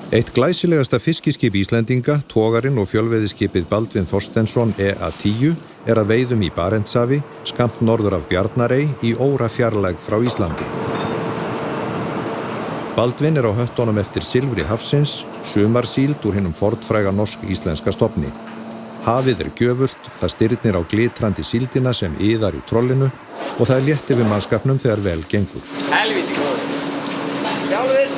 Eitt glæsilegasta fiskiskip Íslendinga, togarinn og fjölveiðiskipið Baldvin Þorsteinsson EA10 að veiðum í Barentshafi, skammt norður af Bjarnarey í órafjarlægð frá Íslandi. Baldvin á höttunum eftir silfri hafsins, sumarsíld úr hinum fornfræga norsk-íslenska stofni. Hafið gjöfult, það stirnir á glitrandi síldina sem iðar í trollinu og það létt yfir mannskapnum þegar vel gengur. Helvíti góður. Sjálfur!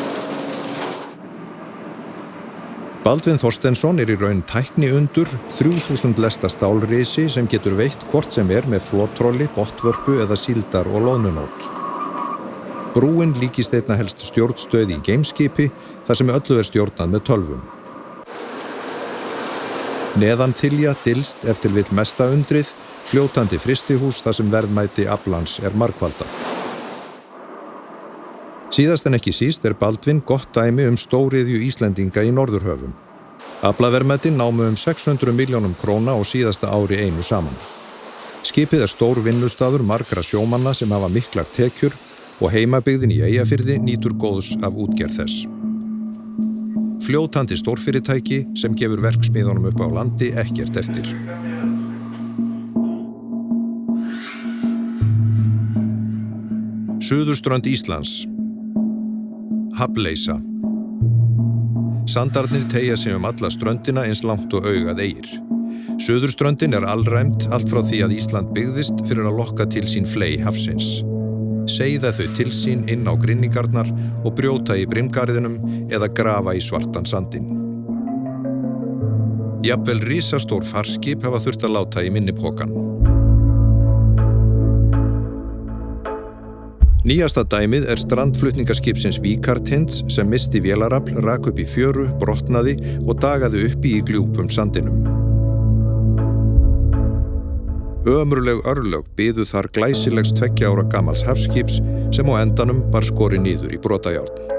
Baldvin Þorsteinsson í raun tækniundur, 3000 lesta stálrisi sem getur veitt hvort sem með flottrolli, bottvörpu eða síldar- og loðnunót. Brúin líkist einna helst stjórnstöð í geimskipi þar sem öllu stjórnað með tölvum. Neðan þilja dylst eftir vill mesta undrið, fljótandi frystihús þar sem verðmæti aflans margfaldað. Síðast en ekki síst Baldvin gott dæmi stóriðju Íslendinga í Norðurhöfum. Aflaverðmætin námu 600 milljónum króna á síðasta ári einu saman. Skipið stór vinnustaður margra sjómanna sem hafa miklar tekjur og heimabyggðin í Eyjafirði nýtur góðs af útgerð þess. Fljótandi stórfyrirtæki sem gefur verksmiðunum upp á landi ekkert eftir. Suðurströnd Íslands. Hafnleysa. Sandarnir teygja sig alla ströndina eins langt og augað eygir. Suðurströndin alræmd allt frá því að Ísland byggðist fyrir að lokka til sín fley hafsins. Seiða þau til sín inn á grynningarnar og brjóta í brimgarðinum eða grafa í svartan sandinn. Jafnvel risastór farskip hafa þurft að láta í minnipokan. Nýjasta dæmið strandflutningaskipsins Víkartinds sem misti vélarafl, rak upp í fjöru, brotnaði og dagaði uppi í gljúpum sandinum. Ömurleg örlög biðu þar glæsilegs 2 ára gamals hafskips sem á endanum var skorið niður í brotajárn.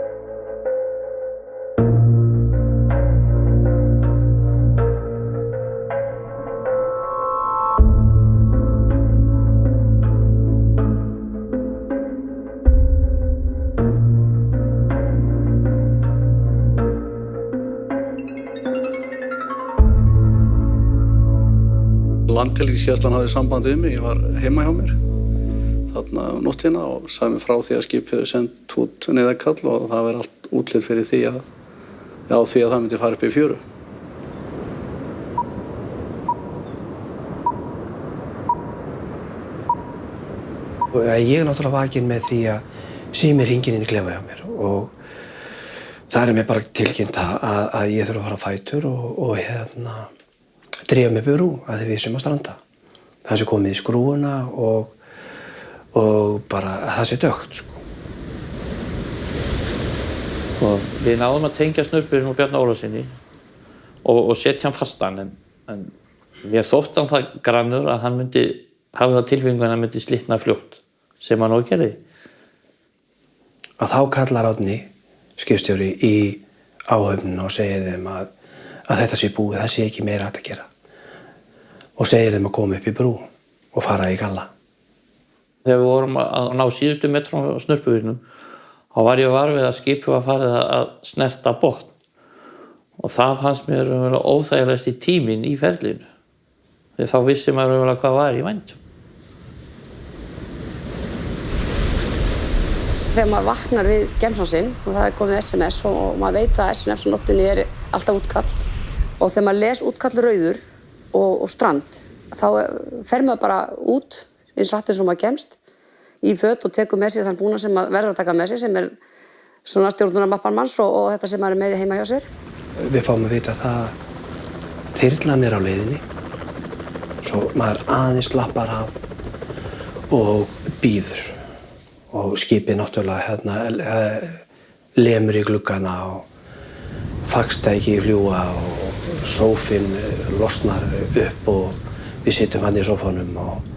Landhelgisgæslan hafði samband við mig, ég var heima hjá mér þarna nóttina og sagði mér frá því að skipið hefði sendt út neyðarkall og það var allt útlit fyrir því að það myndi fara upp í fjöru. Ég náttúrulega vakinn með því að sími hringinn inn í klefa hjá mér og þar mér bara tilkynnt að ég þurfa að fara á fætur og drífa mig Brú að við sem að stranda. Það sé komið í skrúfuna og bara það sé dökkt. Og við náðum að tengja snurpurinn úr Bjarna Ólafssyni og setja hann fastan en mér þótti hann það grannur að hann myndi hafa það tilfinningu að hann myndi slitna fljótt sem hann og gerði. Að þá kallar Árni skipstjóri í áhöfnina og segir þeim að þetta sé búið, það sé ekki meira hægt að gera. Og segir þeim að koma upp í brú og fara í galla. Þegar við vorum að ná síðustu metrum á snurpuvirnum, þá var ég var við að skipið var farið að snerta botn. Og það fannst mér óþægilegast í tíminn í ferlinu. Þegar þá vissi maður hvað var í vændum. Þegar maður vaknar við gemsann sinn og það komið SMS og maður veit að SMS á nóttunni alltaf útkall. Og þegar maður les útkall rauður og strand, þá fer maður bara út eins rættur sem maður kemst í föt og tekur með sér þann búnað sem maður verður að taka með sér sem svona stjórnunarmappan manns og þetta sem maður með heima hjá sér. Við fáum að vita það að þyrlan á leiðinni, svo maður aðeins slappar af og bíður og skipið náttúrulega lemur í gluggana og faxtæki fljúga og sófinn losnar upp og við sitjum hann í sófanum og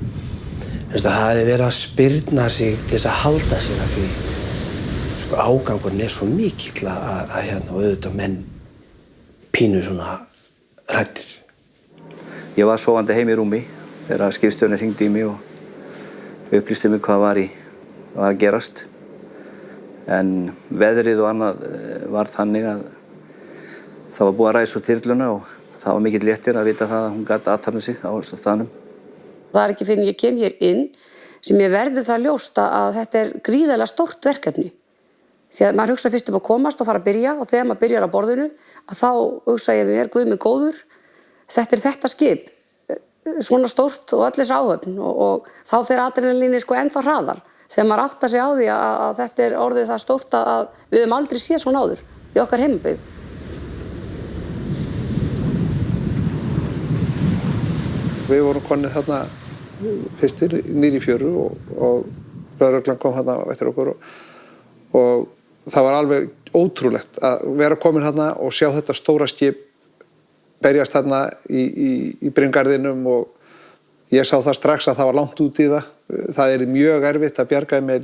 það hefði verið að spyrna sig til þess að halda sig af því ágangurinn svo mikill að og auðvitað menn pínu svona hræddir. Ég var sofandi heim í rúmi þegar skipstjórinn hringdi í mig og upplýsti mig hvað var að gerast. En veðrið og annað var þannig að Það var búið að ræsa úr þyrluna og það var mikill léttir að vita það að hún gat athafnað sig á staðnum. Það ekki fyrir ég kem hér inn sem ég verður það ljóst að þetta gríðarlega stórt verkefni. Því að maður hugsa fyrst að komast og fara að byrja og þegar maður byrjar á borðinu að þá hugsa ég mér Guð minn góður, þetta skip, svona stórt og öll þessi áhöfn og þá fer adrenalínið ennþá hraðar þegar maður áttar sig á því að þetta orðið það stórt að við höfum aldrei séð svona áður í okkar heimabyggð. Við vorum konir þarna fyrstir niður í fjöru og lögreglan kom þarna eftir okkur og það var alveg ótrúlegt að vera komin þarna og sjá þetta stóra skip berjast þarna í Brimgarðinum og ég sá það strax að það var langt út í það. Það mjög erfitt að bjarga með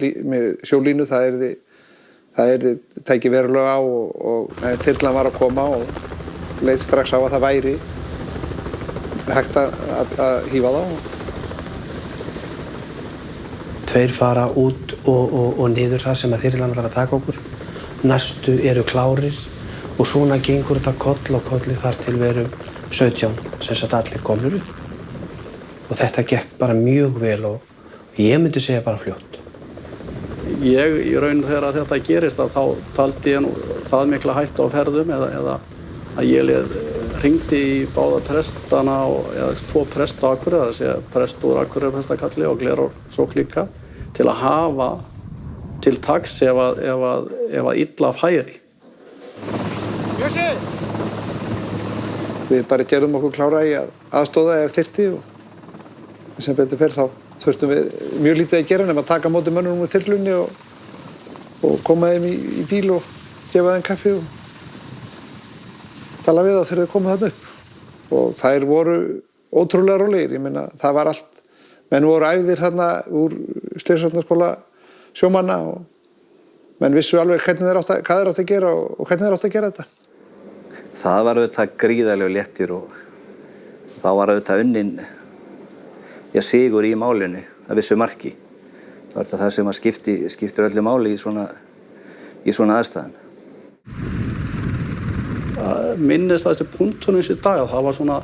sjólínu, það tæki verulega á og þyrlan var að koma og leit strax á að það væri hægt að hífa þá. Tveir fara út og niður þar sem að þyrlan ætlar að taka okkur. Næstu eru klárir og svona gengur þetta koll og kolli þar til við erum 17 sem sagt allir komnir upp. Og þetta gekk bara mjög vel og ég myndi segja bara fljótt. Ég í raun þegar þetta gerist að þá taldi ég nú það mikla hættu á ferðum eða að ég hringdi í báða prestana eða 2 presta á Akureyri, það að segja prest úr Akureyri prestakalli og Glerársókn líka til að hafa til taks ef að illa færi. Bjössi! Við bara gerðum okkur klára í að aðstóða ef þyrfti og sem betur fer þá þurftum við mjög lítið að gera nema að taka á móti mönnunum úr þyrlunni og koma þeim í bíl og gefa þeim kaffi og tala við þá þegar þau komu þarna upp. Og þær voru ótrúlega rólegir, ég meina það var allt, menn voru æfðir þarna úr Slysvarnarskóla sjómanna og menn vissu alveg hvað þeir átt að gera og hvernig þeir átt að gera þetta. Það var auðvitað gríðarlega léttir og þá var auðvitað unnin sigur í málinu að vissu marki. Það var það sem að skiptir öllu máli í svona aðstæðum. Minnist þessi punktunum í dag, það var svona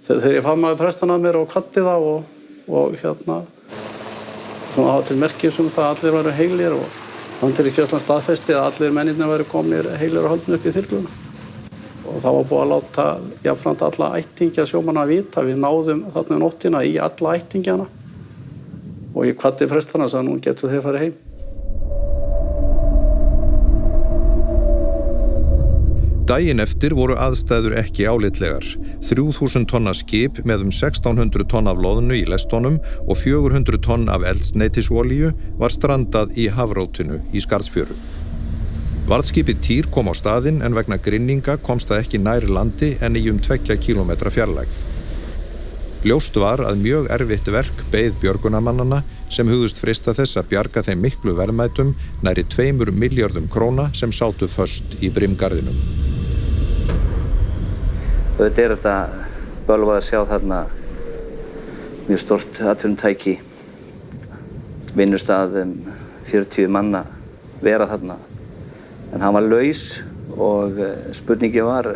þegar ég faðmaði prestana að mér og kvaddi það og svona hafa til merkis það að allir væru heilir og Landhelgisgæslan staðfesti að allir mennirnir væru komnir heilir og höldnir upp í þyrluna. Og það var búið að láta jafnframt alla ættingja sjómanna að vita. Við náðum þarna nóttina í alla ættingjana og ég kvaddi prestana og sagði nú getur þið farið heim. Daginn eftir voru aðstæður ekki álitlegar. 3000 tonna skip með 1600 tonn af loðnu í lestunum og 400 tonn af eldsneytisolíu var strandað í hafrótinu í Skarðsfjöru. Varðskipið Týr kom á staðinn en vegna grynninga komst það ekki nær landi en í 2 kílómetra fjarlægð. Ljóst var að mjög erfitt verk beið björgunarmannanna sem hugðust freista þess að bjarga þeim miklu verðmætum nærri 2 milljörðum króna sem sátu föst í Brimgarðinum. Auðvitað þetta bölvað að sjá þarna mjög stórt atvinnutæki, vinnustað 40 manna vera þarna. En hann var laus og spurningi var,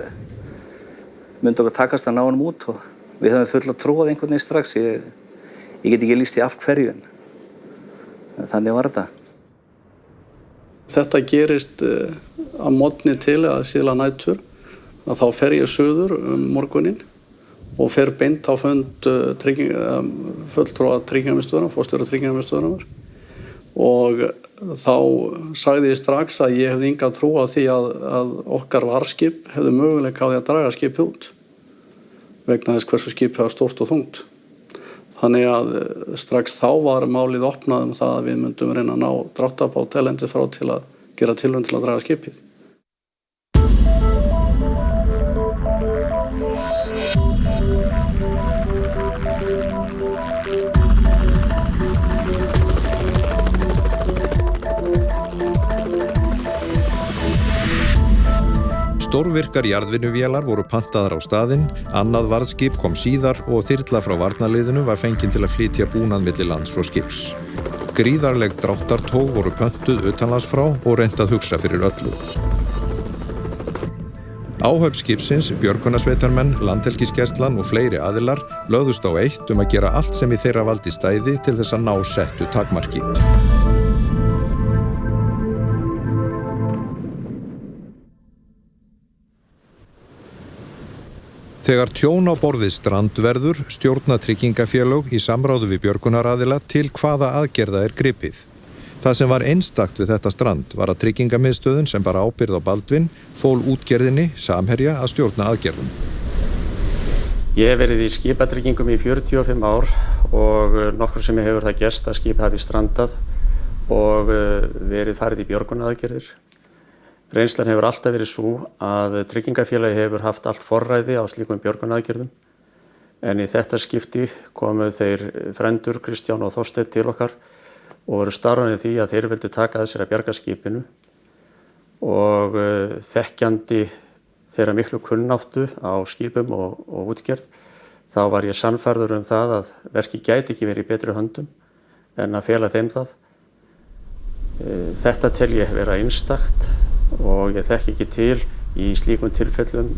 myndi okkur takast að ná honum út og við höfum fulla trúað einhvern veginn strax. Ég get ekki lýst í af hverju, en þannig var þetta. Þetta gerist að morgni til eða síðla nætur. Að þá fer ég suður morguninn og fer beint á fund fulltrúa tryggingamiðstöðvarinnar, forstjóra tryggingamiðstöðvarinnar. Og þá sagði ég strax að ég hefði enga trú á því að okkar varðskip hefði möguleika á því að draga skipið út vegna þess hversu skipið var stórt og þungt. Þannig að strax þá var málið opnað það að við myndum reyna að ná dráttarbát erlendis frá til að gera tilraun til að draga skipið. Stórvirkar jarðvinnuvélar voru pantaðar á staðinn, annað varðskip kom síðar og þyrla frá varnarliðinu var fengin til að flytja búnað milli lands og skips. Gríðarleg dráttartóg voru pöntuð utanlands frá og reynt að hugsa fyrir öllu. Áhöfn skipsins, björgunarsveitarmenn, landhelgisgæslan og fleiri aðilar lögðust á eitt að gera allt sem í þeirra valdi stæði til þess að ná settu takmarki. Þegar tjón á borð við strand verður, stjórna tryggingafélög í samráði við björgunaraðila til hvaða aðgerða gripið. Það sem var einstakt við þetta strand var að tryggingamiðstöðin sem bara ábyrgð á Baldvin fól útgerðinni, Samherja, að stjórna aðgerðum. Ég hef verið í skipatryggingum í 45 ár og nokkur sem hefur það gerst að skip hafi strandað og verið farið í björgunaraðgerðir. Reynslan hefur alltaf verið svo að tryggingafélagi hefur haft allt forræði á slíkum björgunaraðgerðum en í þetta skipti komu þeir frændur Kristján og Þorsteinn til okkar og voru starfandi því að þeir vildu taka að sér að bjarga skipinu og þekkjandi þeirra miklu kunnáttu á skipum og útgerð þá var ég sannfærður það að verkið gæti ekki verið í betri höndum en að fela þeim það. Þetta tel ég vera einstakt og ég þekki ekki til í slíkum tilfellum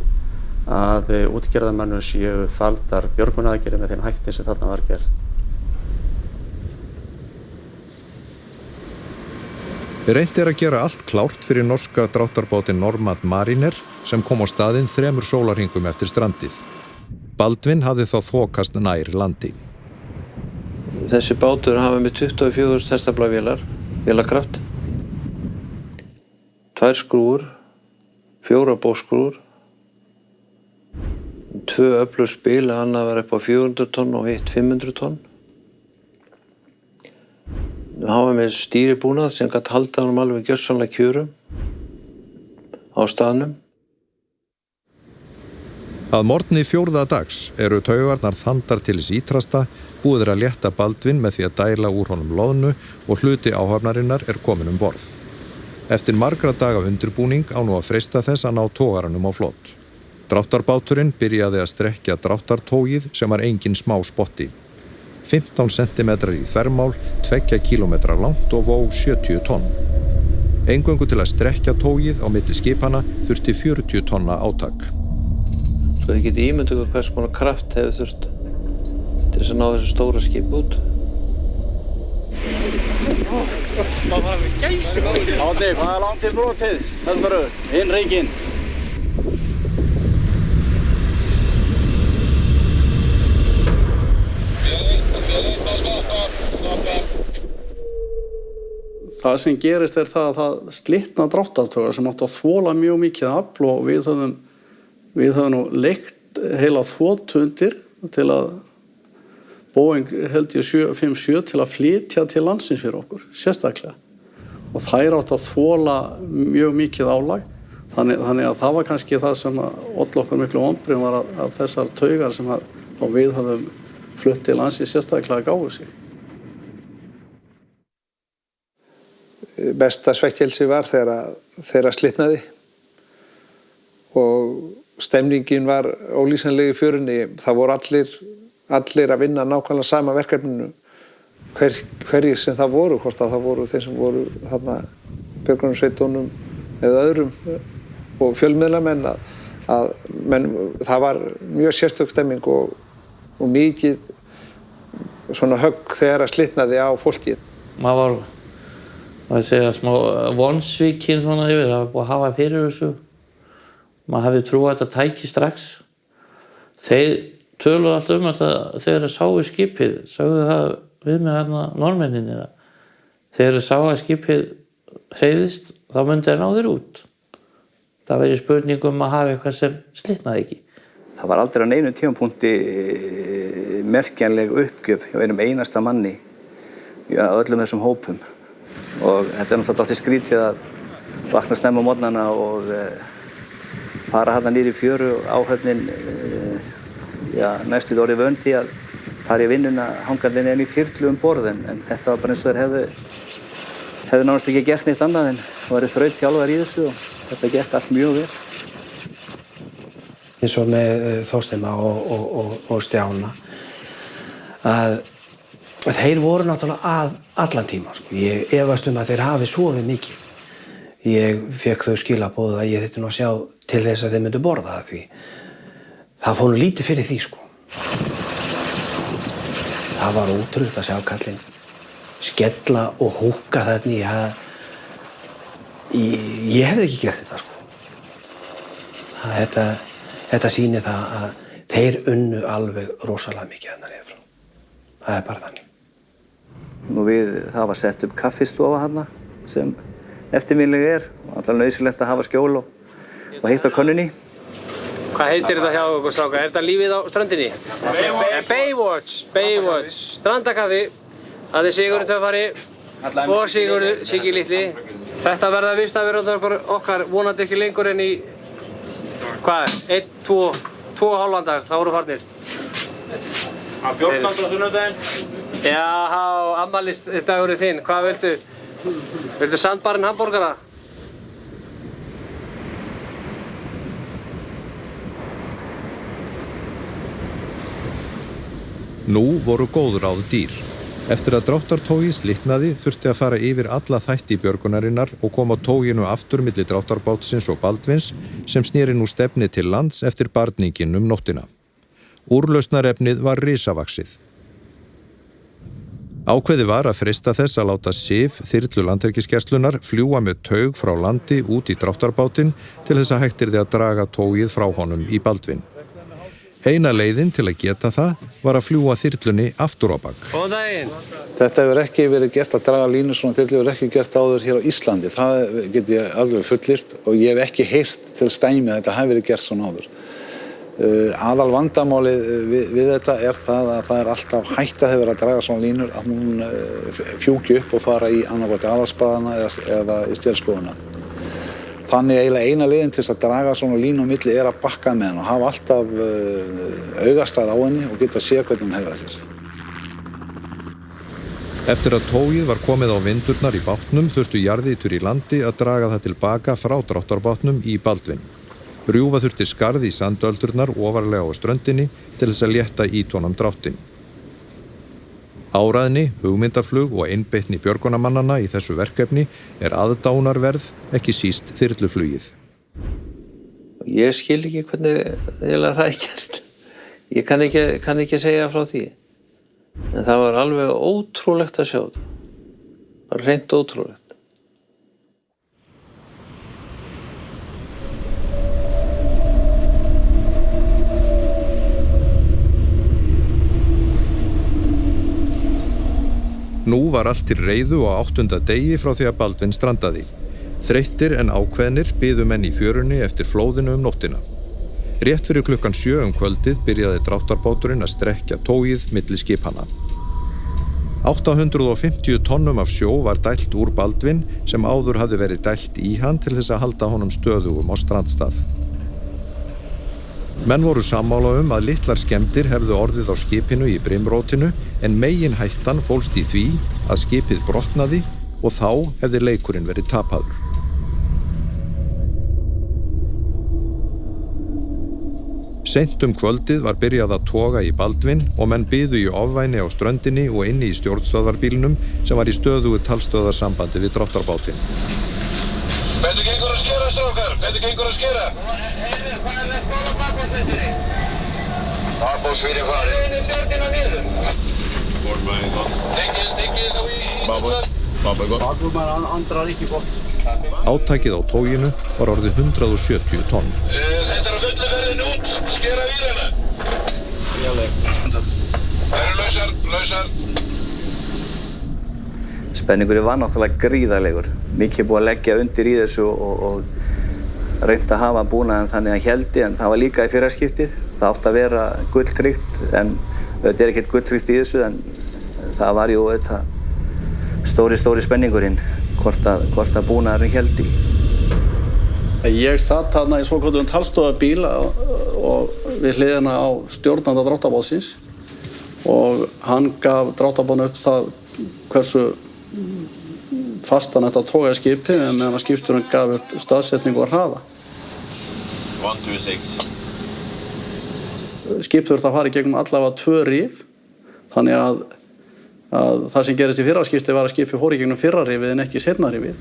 að útgerðarmönnum séu faldar björgunaraðgerðir með þeim hætti sem þarna var gert. Reynt að gera allt klárt fyrir norska dráttarbátinn Normand Mariner sem kom á staðinn 3 sólarhringum eftir strandið. Baldvin hafði þá þokast nær landi. Þessi bátur hafa með 24 hestaflavélar, vélakraft, 2 skrúfur, 4 bóskrúfur, 2 öflug spil, annað var upp á 400 tonn og hitt 500 tonn. Hann var með stýribúnað sem gat halda honum alveg gjörsamlega kjörum á staðnum. Að morgni 4. dags eru taugarnar þandar til þess ítrasta, búið að létta Baldvin með því að dæla úr honum loðnu og hluti áhafnarinnar komin borð. Eftir margra daga undirbúning á nú að freista þess að ná togaranum á flot. Dráttarbáturinn byrjaði að strekkja dráttartógið sem var engin smá spotti. 15 cm í þvermál, 2 km langt og vó 70 tonn. Eingöngu til að strekkja tógið á milli skipana þurfti 40 tonna átak. Svo þið getið ímyndað hvers konar kraft hefur þurft til þess að ná þessu stóra skip út. Það var við gæsi. Átni, hvað langt til brotið? Þetta var inn reikinn. Það sem gerist það að það slitna dráttartogar sem átti að þvola mjög mikið afl og við höfum nú leigt heila þvot undir til að Boeing held ég 757 til að flytja til landsins fyrir okkur, sérstaklega. Og þær átti að þvola mjög mikið álag. Þannig að það var kannski það sem olli okkur miklu vonbrigðum var að þessar taugar sem við höfum flutt til landsins sérstaklega gáfu sig. Besta svekkelsi var þegar slitnaði og stemningin var ólýsanleg í fjörunni. Það voru allir að vinna nákvæmlega sama verkefninu hverjir sem það voru, hvort að það voru þeir sem voru þarna björgunarsveitunum eða öðrum og fjölmiðlamenn það var mjög sérstök stemming og mikið svona högg þegar að slitnaði á fólki. Maður var segja smá vonsvikinn svona yfir, það var búið að hafa fyrir þessu. Maður hefði trúið að þetta tæki strax. Þeir töluðu alltaf að þegar þeir sáu skipið, sögðu það við með hérna normenninni. Þegar þeir sáu að skipið hreyfðist, þá myndi þeir ná þeir út. Það væri spurning að hafa eitthvað sem slitnaði ekki. Það var aldrei á neinum tímapunkti merkjanleg uppgjöf hjá einum einasta manni í öllum þessum hópum. Og þetta náttúrulega dálítið skrítið að vakna snemma á morgnana og fara þarna niður í fjöru og áhöfnin næstum orðið vön því að fara í vinnuna hangandi inn í þyrlu borð en þetta var bara eins og þeir hefðu nánast ekki gert neitt annað en verið þrautþjálfaðir í þessu og þetta gekk allt mjög vel. Eins og með Þorsteina og Stjána að þeir voru náttúrulega að allan tíma. Ég efast að þeir hafi sofið mikið. Ég fékk þau skilaboð að ég þyrfti nú að sjá til þess að þeir myndu borða það því það fór nú lítið fyrir því sko. Það var ótrúlegt að sjá kallinn skella og húkka þarna ég hefði ekki gert þetta sko. Þetta sýnir það að þeir unnu alveg rosalega mikið þarna niður frá. Það bara þannig. Það var sett upp kaffistofa þarna sem eftirminnileg og allar nauðsynlegt að hafa skjól og heitt á könnunni. Hvað heitir þetta hjá okkur strákar? Er þetta lífið á ströndinni? Baywatch, strandakaffi. Það er Sigurður Töffari og Sigurður Siggi litli. Þetta verða vist að vera okkar vonandi ekki lengur en í hvað er? 2,5 dag, þá voru farnir. Á 14. sunnudaginn. Já, afmælisdagurinn þinn. Hvað viltu? Viltu sandbarinn hamborgara? Nú voru góð ráð dýr. Eftir að dráttartógið slitnaði þurfti að fara yfir alla þætti björgunarinnar og koma tóginu aftur milli dráttarbátsins og Baldvins sem sneri nú stefni til lands eftir barninginn nóttina. Úrlausnarefnið var risavaxið. Ákveðið var að freista þess að láta SIF, þyrlu Landhelgisgæslunnar, fljúga með taug frá landi út í dráttarbátinn til þess að hægt yrði að draga tógið frá honum í Baldvin. Eina leiðin til að geta það var að fljúga þyrlunni aftur á bak. Góðan daginn. Þetta hefur ekki verið gert að draga línu svona þyrlu hefur ekki gert áður hér á Íslandi. Það get ég alveg fullyrt og ég hef ekki heyrt til stæmi að þetta hafi verið gert svona áður. Aðal vandamálið við þetta er það að það er alltaf hætta hefur að draga svona línur að hún fjúki upp og fara í annarkvæmt aðalspaðana eða í stélskófuna. Þannig eiginlega eina leiðin til þess að draga svona línu á milli er að bakka með henn og hafa alltaf augastað á henni og geta séð hvernig hún hegðar sér. Eftir að tógið var komið á vindurnar í bátnum þurftu jarðýtur í landi að draga það tilbaka frá dráttarbátnum í Baldvin. Rjúfa þurfti skarð í sandöldurnar ofarlega á ströndinni til þess að létta ítónum dráttin. Áræðni, hugmyndaflug og einbeitni björgunarmannanna í þessu verkefni er aðdánarverð, ekki síst þyrluflugið. Ég skil ekki hvernig eiginlega það er gert. Ég kann ekki segja frá því. En það var alveg ótrúlegt að sjá þetta. Bara hreint ótrúlegt. Nú var allt til reiðu á 8. degi frá því að Baldvin strandaði. Þreyttir en ákveðnir biðu menn í fjörunni eftir flóðinu nóttina. Rétt fyrir klukkan 7 kvöldið byrjaði dráttarbáturinn að strekkja tógið milli skipanna. 850 tonnum af sjó var dælt úr Baldvin sem áður hafði verið dælt í hann til þess að halda honum stöðugum á strandstað. Menn voru sammála að litlar skemmdir hefðu orðið á skipinu í brimrótinu en meginhættan fólst í því að skipið brotnaði og þá hefði leikurinn verið tapaður. Seint kvöldið var byrjað að toga í Baldvin og menn biðu í ofvæni á ströndinni og inni í stjórnstöðvarbílnum sem var í stöðugu talstöðarsambandi við dráttarbátinn. Hvernig gengur að skera, strákar? Hvernig gengur að skera? Hvað er það skóla bakbóðsveitinni? Bakbóðsveitinni farið. Hvað er stjórnina niður? Bórbæðin gott. Tengið þá í... Bábæði gott. Bakbóðsveitinni andrar ekki gott. Átakið á tóginu var orðið 170 tonn. Þetta er að fullu verðin út. Skera výrana. Það eru lausar. Spenningurinn var náttúrulega gríðarlegur. Mikið búið að leggja undir í þessu og reynt að hafa búnaðinn þannig að héldi en það var líka í fyrra skiptið. Það átti að vera gulltryggt en þetta er ekkert gulltryggt í þessu en það var jú auðvitað stóri spenningurinn hvort að búnaðurinn héldi. Ég satt þarna í svokölluðum talstöðvarbíl og við hliðina á stjórnanda dráttarbátsins og hann gaf dráttarbánu upp það hversu fastan þetta togaskipi en meðan að skipstjórinn gaf upp staðsetningu og hraða. 126. Skip þurfti að fara í gegnum allavega 2 rif þannig að það sem gerist í fyrra skipti var að skipið fór í gegnum fyrra rifið en ekki seinna rifið.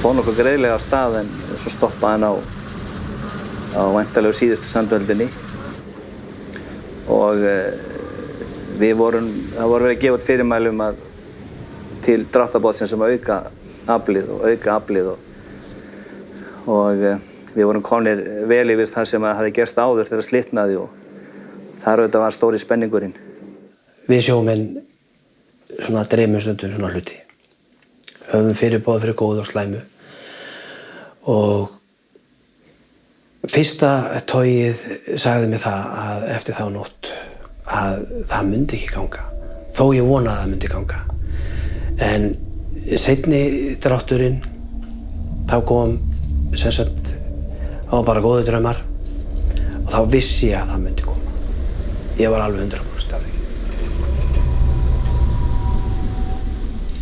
fór nokkuð greiðlega af stað en svo stoppaði hann á væntanlegu síðustu sandöldinni og það voru verið að gefa út fyrirmælum til dráttarbátsins að auka aflið og við vorum komnir vel yfir það sem hafði gerst áður þegar slitnaði og þar auðvitað var stóri spenningurinn. Við sjómenn svona dreymum stundum svona hluti. Höfum fyrirboð fyrir góð og slæmu og fyrsta togið sagði mér það að eftir þá nótt að það myndi ekki ganga. Þó ég vonaði að það myndi ganga. En seinni drátturinn þá kom sem sagt það var bara góðir draumar og þá vissi ég að það myndi koma. Ég var alveg 100% af því.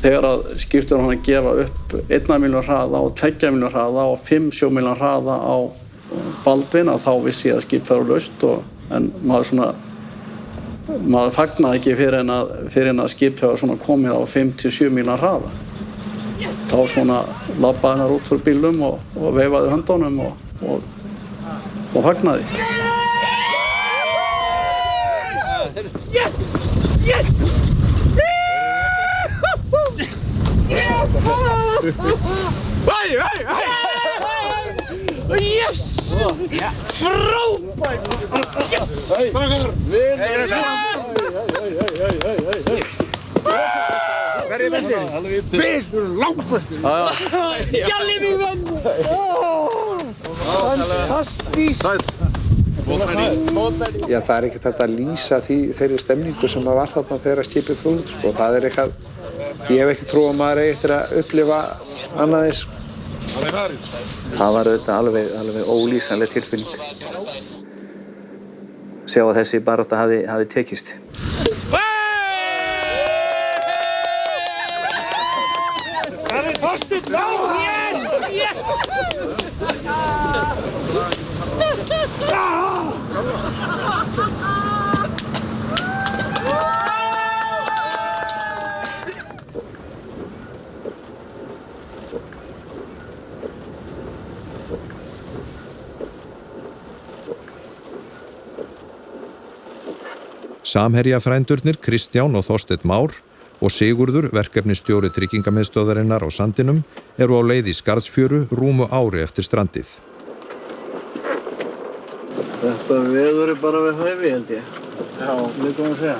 Þegar að skipstjórinn hann að gefa upp 1 milljón hraða og 2 milljón hraða og 5 sjómílna hraða á Baldvin að þá vissi ég að skip var laust en maður fagnaði ekki fyrir en að skip var svona komið á 5-7 mílna hraða. Þá svona labbaði hann út úr bílnum og veifaði höndunum og fagnaði. Yes! Yes! Yes! Frábært! Yes! Hver er bestir? Við erum langbestir. Jalli mín venn! Fantastískt! Já, það er ekkert hægt að lýsa þeirri stemningu sem var þarna þegar skipið fór út, sko. Það er eitthvað, ég hef ekki trú að maður eigi eftir að upplifa annað eins. Það var auðvitað alveg ólýsanleg tilfinning. Sjá að þessi barátta hafi tekist. Það er Þorsteinn! Yes! Yes! Samherjafrændurnir Kristján og Þorsteinn Már og Sigurður, verkefnisstjóri Tryggingamiðstöðvarinnar á Sandinum, eru á leið í Skarðsfjöru rúmu ári eftir strandið. Þetta veður bara við hæfi, held ég. Já, líka að segja.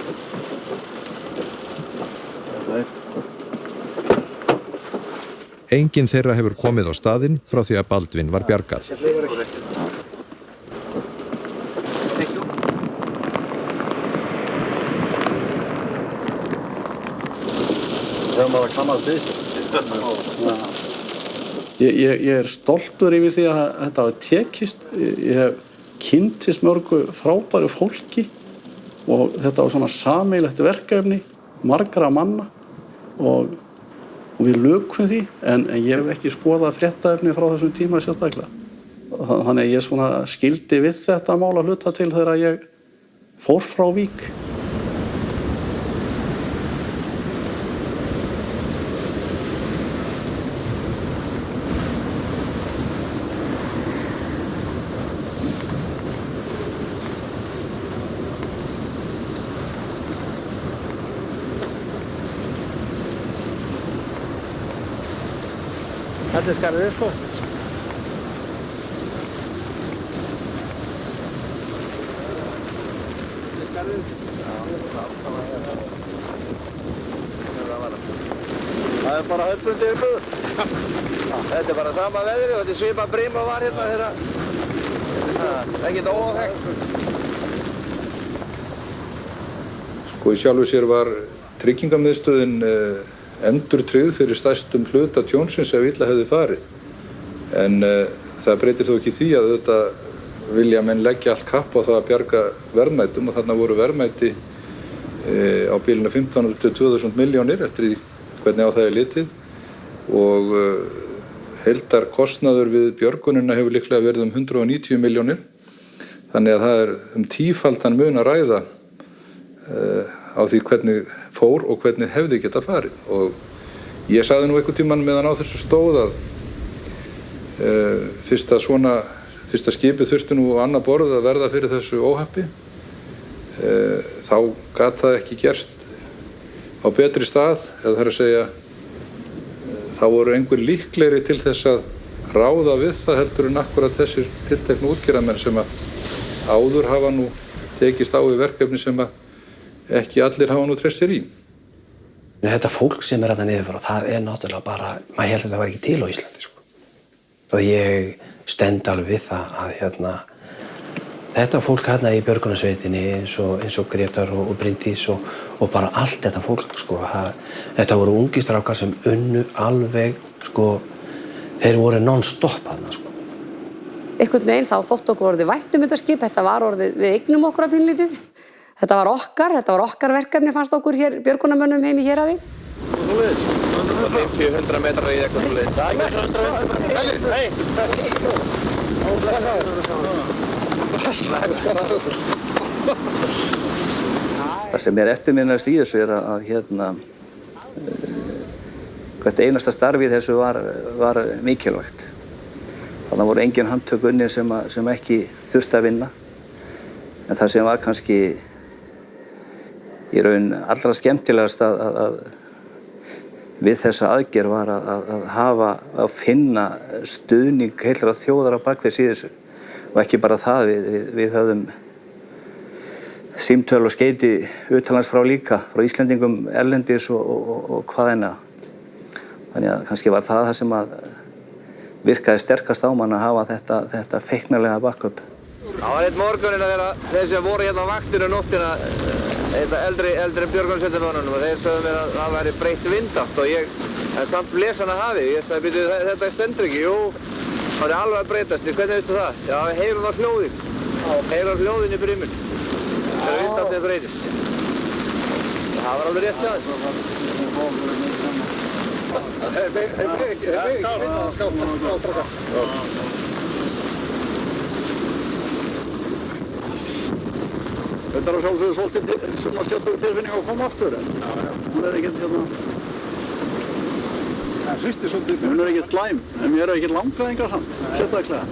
Enginn þeirra hefur komið á staðinn frá því að Baldvin var bjargað. Ég er stoltur yfir því að þetta hafi tekist. Ég hef kynntist mörgu frábæru fólki og þetta var svona sameiginlegt verkefni margra manna og við lukum því en ég hef ekki skoðað fréttaefni frá þessum tíma sérstaklega. Þannig að ég svona skildi við þetta mál að hluta til þegar ég fór frá Vík. Þetta er skarðið, sko. Þetta er skarðið. Það er bara höfðbundið yfir búður. Þetta er bara sama veðri og þetta er svipað bríma var hérna þegar það er ekkert óáþekkt. Sko í sjálfu sér var Tryggingamiðstöðin endurtryggð fyrir stærstum hluta tjónsins ef illa hefði farið. En það breytir þó ekki því að auðvitað vilja menn leggja allt kapp á það að bjarga verðmætum og þarna voru verðmæti á bilinu 15 til 2000 milljónir eftir því hvernig á það er litið og heildarkostnaður við björgunina hefur líklega verið 190 milljónir. Þannig að það er tífaldan mun að ræða á því hvernig fór og hvernig hefði geta farið og ég sagði nú einhvern tímann meðan á þessu stóð að Fyrsta skipið þurfti nú á annað borð að verða fyrir þessu óhappi. Þá gat það ekki gerst á betri stað, eða það er að segja, þá voru einhver líklegri til þess að ráða við það heldur en akkurat þessir tilteknu útgerðarmenn sem að áður hafa nú tekist á við verkefni sem að ekki allir hafa nú treyst sér í. Þetta fólk sem er þarna niður frá, það er náttúrulega bara, maður held að það var ekki til á Íslandi, sko. Og ég stend alveg við það að þetta fólk hérna í björgunarsveitinni eins og Grétar og Bryndís og bara allt þetta fólk, sko. Þetta voru ungi strákar sem unnu alveg, sko, þeir voru non-stop þarna, sko. Einhvern veginn þá þótt okkur orðið vænt þetta skip, þetta var orðið, við eignum okkur að pínlítið. Þetta var okkar verkefni fannst okkur hér, björgunarmönnum heim í héraði. Þú veist, 50-100 metrar í eitthvað svo leið. Það er Það sem er eftirminnilegast í þessu er að hvert einasta starf í þessu var mikilvægt. Þannig voru engin handtök unnin sem ekki þurfti að vinna. En það sem var kannski í raun allra skemmtilegast að við þessa aðgerð var að finna stuðning heillar þjóðar á bakvið í þessu. Og ekki bara það, við höfðum símtöl og skeyti utanlands frá líka, frá Íslendingum, erlendis og hvaðina. Þannig að kannski var það sem að virkaði sterkast á mann að hafa þetta feiknarlega backup. Það var einn morgunina þeir sem voru hérna á vaktinu nóttina, eldri björgunarsveitarmönnunum, og þeir sögðu mér að það væri breytt vindátt og en samt blesana hafið. Ég sagði, þetta stendur ekki, jú, það er alveg að breytast. Hvernig veistu það? Já, við heyrum á hljóðin. Heyrum á hljóðin í brimmun. Þegar vindáttið breytist. Það var alveg rétt hjá Þetta er að sjálfsögðu svolítið svona sérstök tilfinning að koma aftur, en hún er ekkert hún er ekkert slæm, en mér er ekkert langræðingar samt, sérstaklega.